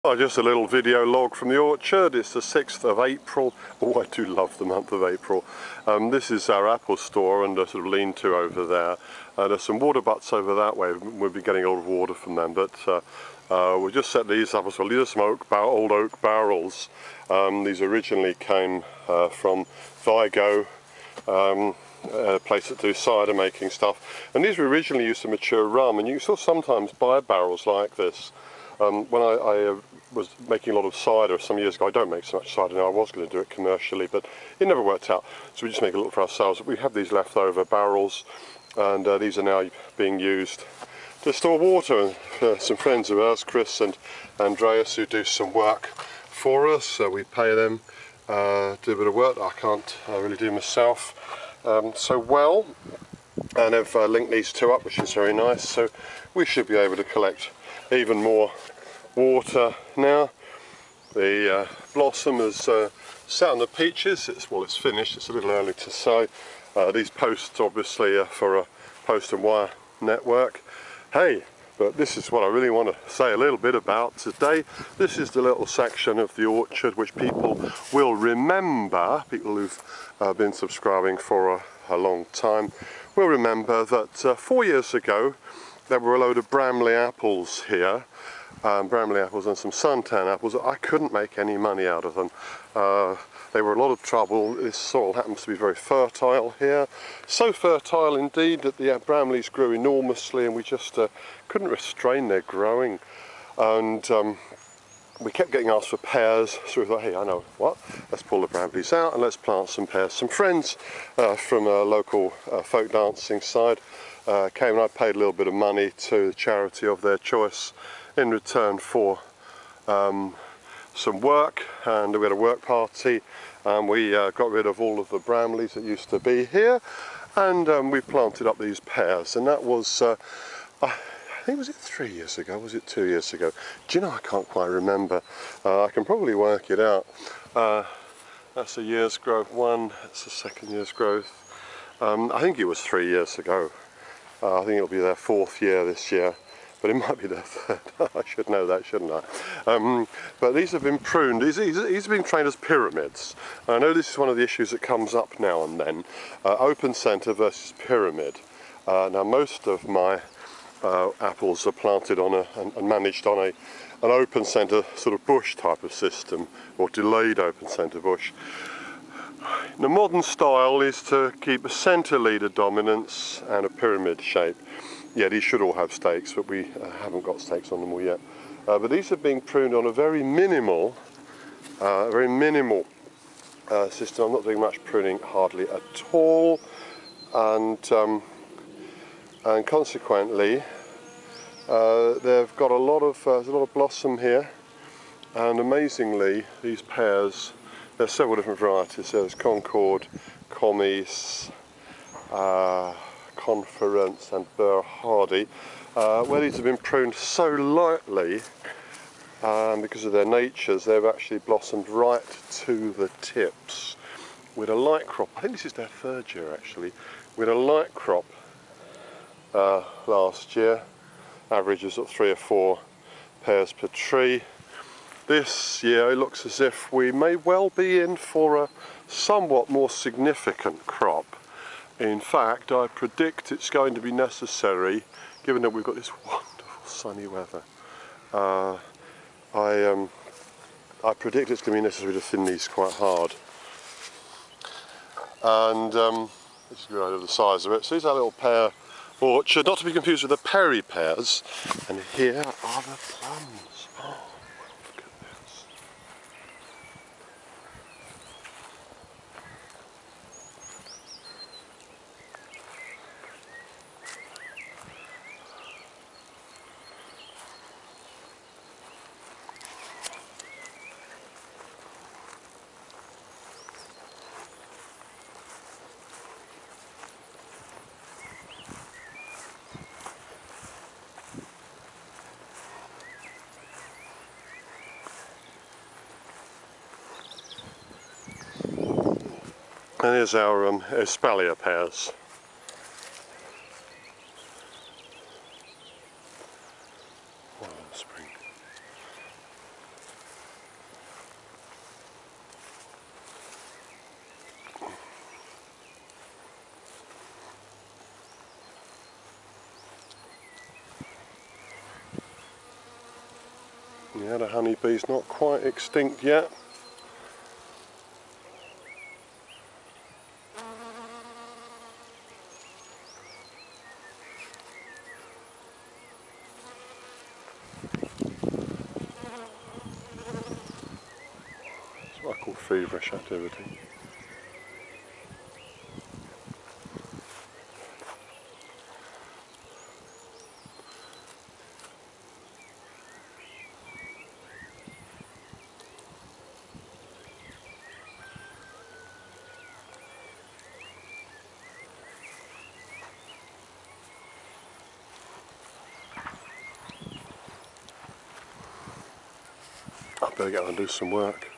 Oh, just a little video log from the orchard. It's the 6th of April. Oh, I do love the month of April. This is our apple store and a sort of lean-to over there. There's some water butts over that way. We'll be getting a lot of water from them, but we'll just set these up as well. These are some old oak barrels. These originally came from Vigo, a place that do cider making stuff. And these were originally used to mature rum, and you still sometimes buy barrels like this. When I was making a lot of cider some years ago, I don't make so much cider now, I was going to do it commercially, but it never worked out, so we just make a little for ourselves. We have these leftover barrels, and these are now being used to store water. And some friends of ours, Chris and Andreas, who do some work for us, so we pay them, do a bit of work that I can't really do myself so well, and I've linked these two up, which is very nice, so we should be able to collect even more water now. The blossom has sat on the peaches. It's finished. It's a little early to sow. These posts obviously are for a post and wire network. Hey, but this is what I really want to say a little bit about today. This is the little section of the orchard which people will remember, people who've been subscribing for a long time, will remember that 4 years ago there were a load of Bramley apples here, Bramley apples and some suntan apples. I couldn't make any money out of them. They were a lot of trouble. This soil happens to be very fertile here. So fertile indeed that the Bramleys grew enormously, and we just couldn't restrain their growing. And we kept getting asked for pears, so we thought, hey, I know what, let's pull the Bramleys out and let's plant some pears. Some friends from a local folk dancing side came, and I paid a little bit of money to the charity of their choice in return for some work, and we had a work party, and we got rid of all of the Bramleys that used to be here, and we planted up these pears. And that was I think, was it 3 years ago, was it 2 years ago? Do you know, I can't quite remember. I can probably work it out. That's a year's growth one, that's the second year's growth. I think it was 3 years ago. I think it'll be their 4th year this year, but it might be their 3rd. I should know that, shouldn't I? But these have been pruned. These have been trained as pyramids. I know this is one of the issues that comes up now and then. Open centre versus pyramid. Now most of my apples are planted on and managed on an open centre sort of bush type of system, or delayed open centre bush. The modern style is to keep a centre leader dominance and a pyramid shape. Yeah, these should all have stakes, but we haven't got stakes on them all yet. But these are being pruned on a very minimal system. I'm not doing much pruning, hardly at all, and consequently they've got a lot of there's a lot of blossom here, and amazingly these pears, there's several different varieties. There's Concord, Commies, Conference and Burr Hardy, where these have been pruned so lightly, because of their natures, they've actually blossomed right to the tips with a light crop. I think this is their 3rd year actually, with a light crop last year, averages of 3 or 4 pears per tree. This year it looks as if we may well be in for a somewhat more significant crop. In fact, I predict it's going to be necessary, given that we've got this wonderful sunny weather. I predict it's going to be necessary to thin these quite hard. And this is right over the size of it. So these are little pear orchard, not to be confused with the Perry pears. And here are the plums. Oh, look at this. And here's our espalier pears. Wow, spring. Yeah, the honeybee's not quite extinct yet. It's what I call feverish activity. I better get on and do some work.